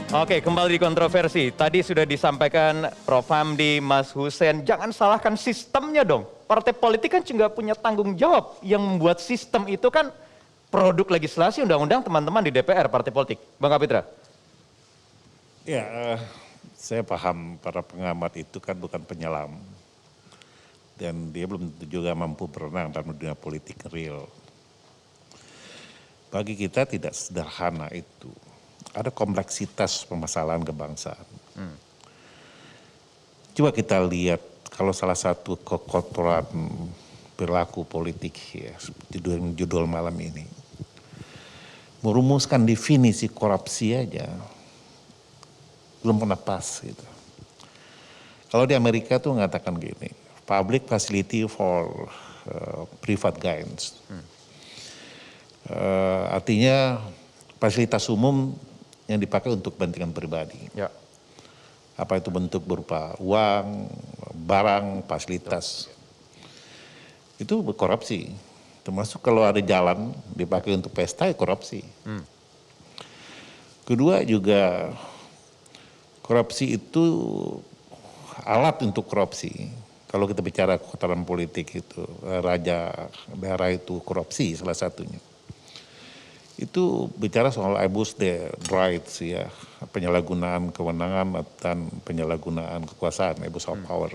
Oke, kembali di kontroversi. Tadi sudah disampaikan Prof. Hamdi, Mas Hussein, jangan salahkan sistemnya dong. Partai politik kan juga punya tanggung jawab. Yang membuat sistem itu kan produk legislasi undang-undang teman-teman di DPR, partai politik. Bang Kapitra. Ya, saya paham para pengamat itu kan bukan penyelam. Dan dia belum tentu juga mampu berenang dalam dunia politik real. Bagi kita tidak sederhana itu. Ada kompleksitas permasalahan kebangsaan. Coba kita lihat kalau salah satu kekotoran perilaku politik ya, seperti judul malam ini. Merumuskan definisi korupsi aja belum pernah pas gitu. Kalau di Amerika tuh mengatakan gini, public facility for private gains. Artinya fasilitas umum yang dipakai untuk kepentingan pribadi. Ya. Apa itu bentuk berupa uang, barang, fasilitas. Itu korupsi. Termasuk kalau ada jalan dipakai untuk pesta, ya korupsi. Kedua juga korupsi itu alat untuk korupsi. Kalau kita bicara kekotoran politik itu, raja daerah itu korupsi salah satunya. Itu bicara soal abuse the rights ya, penyalahgunaan kewenangan dan penyalahgunaan kekuasaan, abuse of power.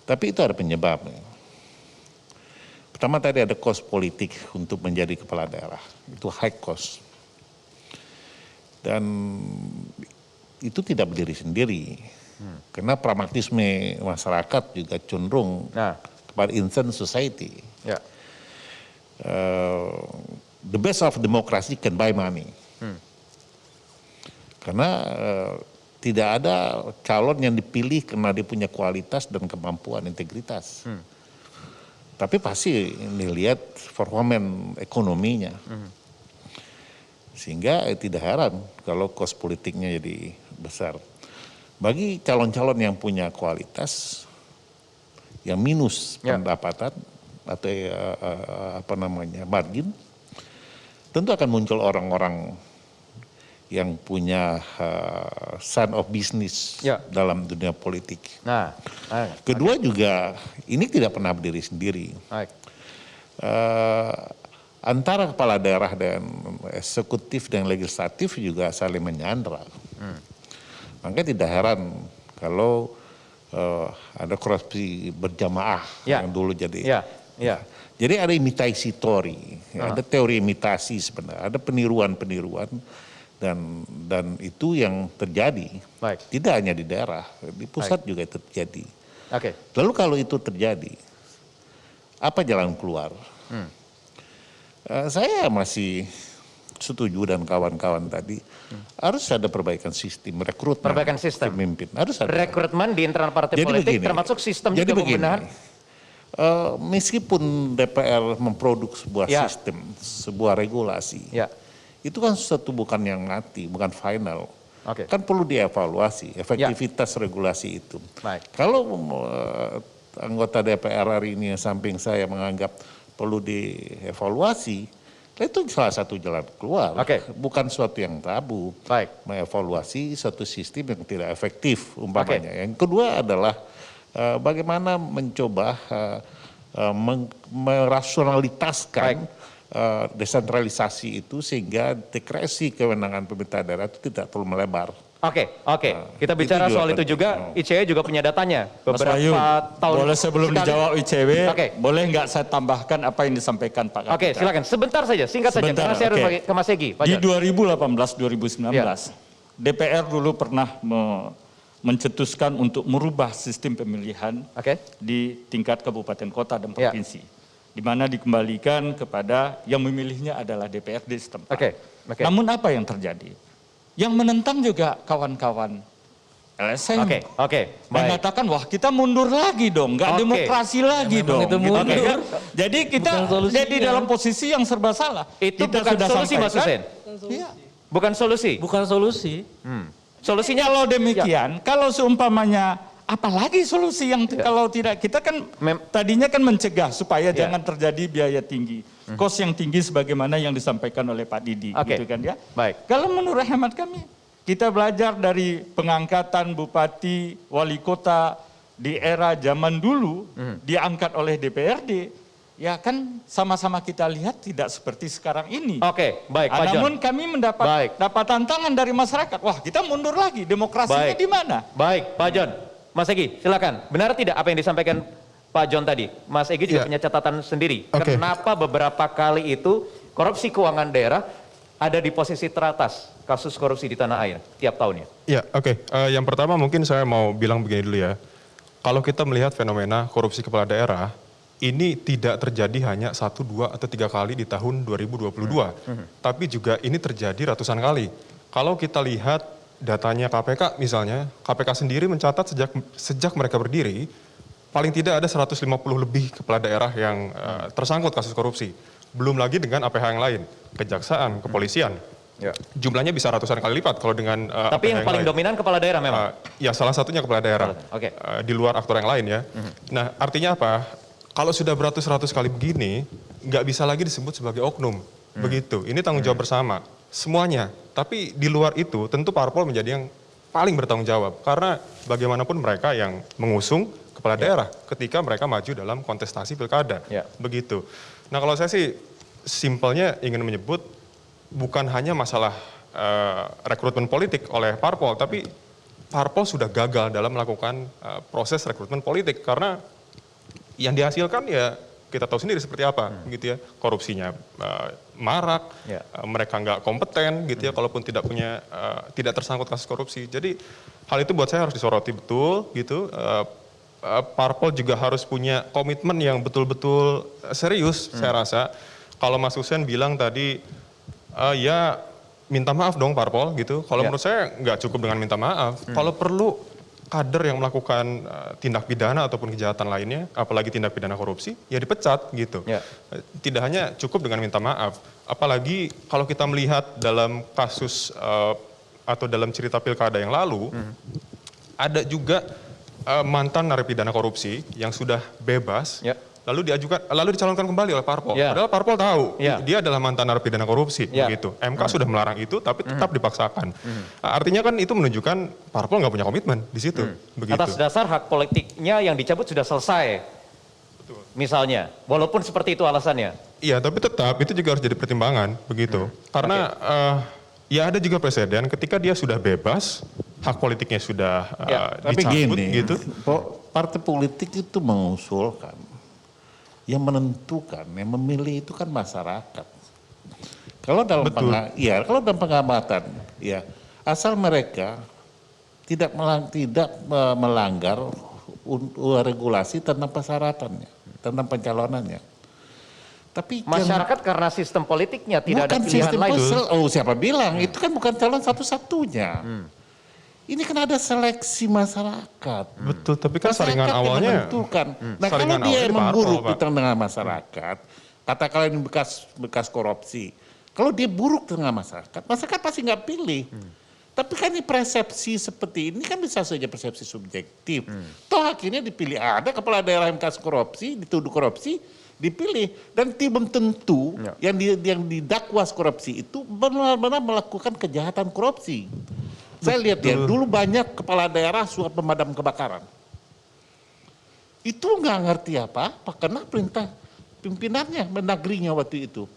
Tapi itu ada penyebabnya. Pertama tadi ada cost politik untuk menjadi kepala daerah, itu high cost. Dan itu tidak berdiri sendiri, karena pragmatisme masyarakat juga cenderung kepada instant society. Ya. The best of democracy can buy money. Karena tidak ada calon yang dipilih karena dia punya kualitas dan kemampuan, integritas. Tapi pasti dilihat performan ekonominya. Sehingga tidak heran kalau kos politiknya jadi besar. Bagi calon-calon yang punya kualitas, yang minus pendapatan atau margin, tentu akan muncul orang-orang yang punya sense of business dalam dunia politik. Kedua juga ini tidak pernah berdiri sendiri. Antara kepala daerah dan eksekutif dan legislatif juga saling menyandra. Makanya tidak heran kalau ada korupsi berjamaah yang dulu jadi. Jadi ada imitasi teori, ada teori imitasi sebenarnya, ada peniruan-peniruan dan itu yang terjadi. Tidak hanya di daerah, di pusat juga terjadi. Lalu kalau itu terjadi, apa jalan keluar? Saya masih setuju dan kawan-kawan tadi harus ada perbaikan sistem rekrutmen. Perbaikan sistem. Pemimpin harus ada. Rekrutmen di internal partai politik termasuk sistem juga pembenahan. Meskipun DPR memproduk sebuah sistem, sebuah regulasi, itu kan sesuatu bukan yang mati, bukan final. Kan perlu dievaluasi efektivitas regulasi itu. Kalau anggota DPR hari ini yang samping saya menganggap perlu dievaluasi, itu salah satu jalan keluar, bukan suatu yang tabu. Mengevaluasi satu sistem yang tidak efektif umpamanya. Yang kedua adalah bagaimana mencoba merasionalitaskan desentralisasi itu sehingga dikresi kewenangan pemerintah daerah itu tidak perlu melebar. Kita bicara soal itu juga, ICW juga punya datanya. Beberapa tahun boleh sebelum dijawab ICW, boleh nggak saya tambahkan apa yang disampaikan Pak Kapitra? Silakan, sebentar saja, singkat saja, karena saya harus ke Mas Egy. Di 2018-2019, DPR dulu pernah mencetuskan untuk merubah sistem pemilihan di tingkat kabupaten kota dan provinsi. Di mana dikembalikan kepada yang memilihnya adalah DPRD setempat. Namun apa yang terjadi? Yang menentang juga kawan-kawan LSM. Mengatakan wah kita mundur lagi dong, nggak demokrasi lagi dong. Jadi kita jadi dalam posisi yang serba salah. Itu bukan solusi Mas Hussein? Bukan solusi? Bukan solusi. Solusinya kalau demikian, kalau seumpamanya apalagi solusi yang kalau tidak kita kan tadinya kan mencegah supaya jangan terjadi biaya tinggi, kos yang tinggi sebagaimana yang disampaikan oleh Pak Didi, gitu kan ya. Baik. Kalau menurut hemat kami, kita belajar dari pengangkatan bupati, wali kota di era zaman dulu diangkat oleh DPRD. Ya kan sama-sama kita lihat tidak seperti sekarang ini. Oke, baik Pak John. Namun kami mendapat tantangan dari masyarakat. Wah, kita mundur lagi, demokrasinya di mana? Baik, Pak John. Mas Egy, silakan. Benar tidak apa yang disampaikan Pak John tadi? Mas Egy juga punya catatan sendiri. Kenapa beberapa kali itu korupsi keuangan daerah ada di posisi teratas kasus korupsi di tanah air tiap tahunnya? Ya, oke. Yang pertama mungkin saya mau bilang begini dulu ya. Kalau kita melihat fenomena korupsi kepala daerah, ini tidak terjadi hanya 1, 2, atau 3 kali di tahun 2022. Tapi juga ini terjadi ratusan kali. Kalau kita lihat datanya KPK misalnya, KPK sendiri mencatat sejak mereka berdiri, paling tidak ada 150 lebih kepala daerah yang tersangkut kasus korupsi. Belum lagi dengan APH yang lain, kejaksaan, kepolisian. Ya. Jumlahnya bisa ratusan kali lipat kalau dengan tapi yang paling dominan kepala daerah memang? Ya salah satunya kepala daerah, di luar aktor yang lain ya. Nah artinya apa? Kalau sudah beratus-ratus kali begini, nggak bisa lagi disebut sebagai oknum. Begitu, ini tanggung jawab bersama, semuanya. Tapi di luar itu tentu parpol menjadi yang paling bertanggung jawab. Karena bagaimanapun mereka yang mengusung kepala daerah ketika mereka maju dalam kontestasi pilkada. Begitu. Nah kalau saya sih simpelnya ingin menyebut bukan hanya masalah rekrutmen politik oleh parpol, tapi parpol sudah gagal dalam melakukan proses rekrutmen politik. Karena yang dihasilkan ya kita tahu sendiri seperti apa, gitu ya. Korupsinya marak, mereka nggak kompeten, gitu ya. Kalaupun tidak punya, tidak tersangkut kasus korupsi. Jadi hal itu buat saya harus disoroti betul, gitu. Parpol juga harus punya komitmen yang betul-betul serius, saya rasa. Kalau Mas Hussein bilang tadi, ya minta maaf dong parpol, gitu. Kalau menurut saya nggak cukup dengan minta maaf. Kalau perlu kader yang melakukan tindak pidana ataupun kejahatan lainnya, apalagi tindak pidana korupsi, ya dipecat gitu. Tidak hanya cukup dengan minta maaf, apalagi kalau kita melihat dalam kasus atau dalam cerita pilkada yang lalu, ada juga mantan narapidana korupsi yang sudah bebas, lalu dicalonkan kembali oleh parpol. Padahal parpol tahu dia adalah mantan narapidana korupsi, begitu. MK sudah melarang itu, tapi tetap dipaksakan. Artinya kan itu menunjukkan parpol nggak punya komitmen di situ. Begitu. Atas dasar hak politiknya yang dicabut sudah selesai, misalnya, walaupun seperti itu alasannya. Iya, tapi tetap itu juga harus jadi pertimbangan, begitu. Karena ya ada juga presiden ketika dia sudah bebas, hak politiknya sudah dicabut, gitu. Partai politik itu mengusulkan. Yang menentukan, yang memilih itu kan masyarakat. Kalau dalam pengamatan, ya asal mereka tidak melanggar regulasi tentang persyaratannya, tentang pencalonannya. Tapi masyarakat karena sistem politiknya tidak ada pilihan lain. Siapa bilang itu kan bukan calon satu-satunya. Ini kan ada seleksi masyarakat. Betul, tapi kan saringan awalnya. Nah kalau dia emang buruk di tengah masyarakat, katakanlah ini bekas korupsi. Kalau dia buruk di tengah masyarakat pasti nggak pilih. Tapi kan ini persepsi seperti ini kan bisa saja persepsi subjektif. Toh akhirnya dipilih, ada kepala daerah yang bekas korupsi, dituduh korupsi, dipilih. Dan belum tentu yang didakwa korupsi itu benar-benar melakukan kejahatan korupsi. Saya lihat ya, dulu banyak kepala daerah suap pemadam kebakaran. Itu nggak ngerti apa-apa, karena perintah pimpinannya, mendagrinya waktu itu.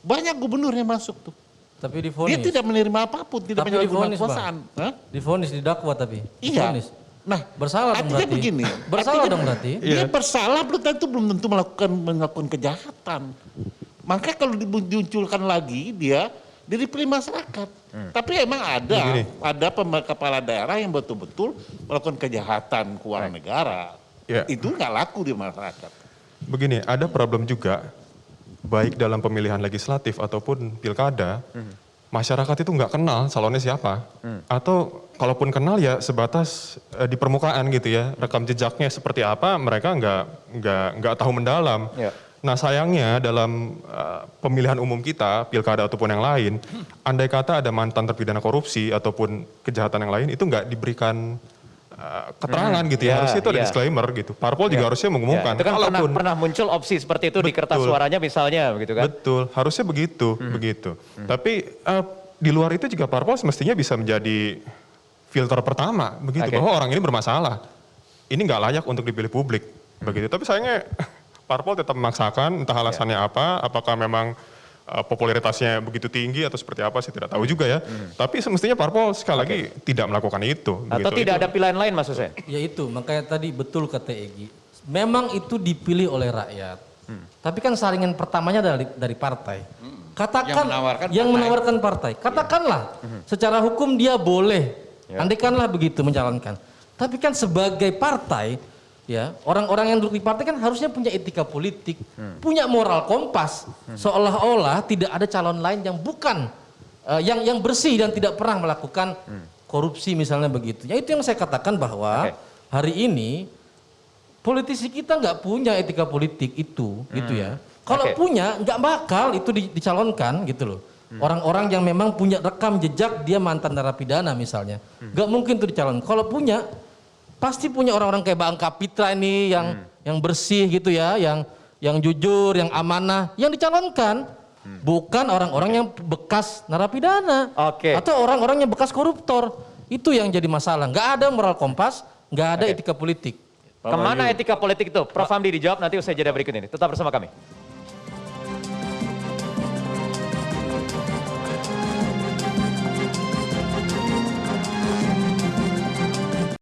Banyak gubernur yang masuk tuh. Tapi divonis. Dia tidak menerima apapun, tidak menyalahgunakan kekuasaan. Divonis, didakwa tapi. Iya. Divonis. Nah, bersalah dong berarti. Begini. Bersalah dong berarti. Dia bersalah belum tentu melakukan kejahatan. Makanya kalau dimunculkan lagi dia dipilih masyarakat. Tapi emang ada kepala daerah yang betul-betul melakukan kejahatan keuangan negara. Itu nggak laku di masyarakat. Begini, ada problem juga, baik dalam pemilihan legislatif ataupun pilkada, masyarakat itu nggak kenal calonnya siapa. Atau kalaupun kenal ya sebatas di permukaan gitu ya, rekam jejaknya seperti apa, mereka nggak tahu mendalam. Nah sayangnya dalam pemilihan umum kita, pilkada ataupun yang lain, andai kata ada mantan terpidana korupsi ataupun kejahatan yang lain, itu nggak diberikan keterangan gitu ya. Harusnya itu ada disclaimer gitu. Parpol juga harusnya mengumumkan. Itu kan pernah muncul opsi seperti itu di kertas suaranya misalnya begitu kan? Betul, harusnya begitu. Tapi di luar itu juga parpol semestinya bisa menjadi filter pertama begitu, bahwa orang ini bermasalah. Ini nggak layak untuk dipilih publik begitu. Tapi sayangnya parpol tetap memaksakan, entah alasannya apa, apakah memang popularitasnya begitu tinggi atau seperti apa, saya tidak tahu juga ya. Tapi semestinya parpol sekali lagi tidak melakukan itu. Atau tidak ada pilihan lain Mas Hussein? Ya itu, makanya tadi betul kata Egy. Memang itu dipilih oleh rakyat. Tapi kan saringan pertamanya dari partai. Katakan yang menawarkan partai. Katakanlah secara hukum dia boleh, andaikanlah begitu menjalankan. Tapi kan sebagai partai, ya orang-orang yang duduk di partai kan harusnya punya etika politik, punya moral kompas. Seolah-olah tidak ada calon lain yang bukan yang bersih dan tidak pernah melakukan korupsi misalnya begitu. Ya itu yang saya katakan bahwa hari ini politisi kita nggak punya etika politik itu, gitu ya. Kalau punya nggak bakal itu dicalonkan gitu loh. Orang-orang yang memang punya rekam jejak dia mantan narapidana misalnya, nggak mungkin itu dicalonkan. Kalau punya pasti punya orang-orang kayak Bang Kapitra ini yang bersih gitu ya, yang jujur, yang amanah, yang dicalonkan. Bukan orang-orang yang bekas narapidana atau orang-orang yang bekas koruptor. Itu yang jadi masalah. Nggak ada moral kompas, nggak ada etika politik. Kemana etika politik itu? Prof. Hamdi dijawab nanti usai jeda berikut ini. Tetap bersama kami.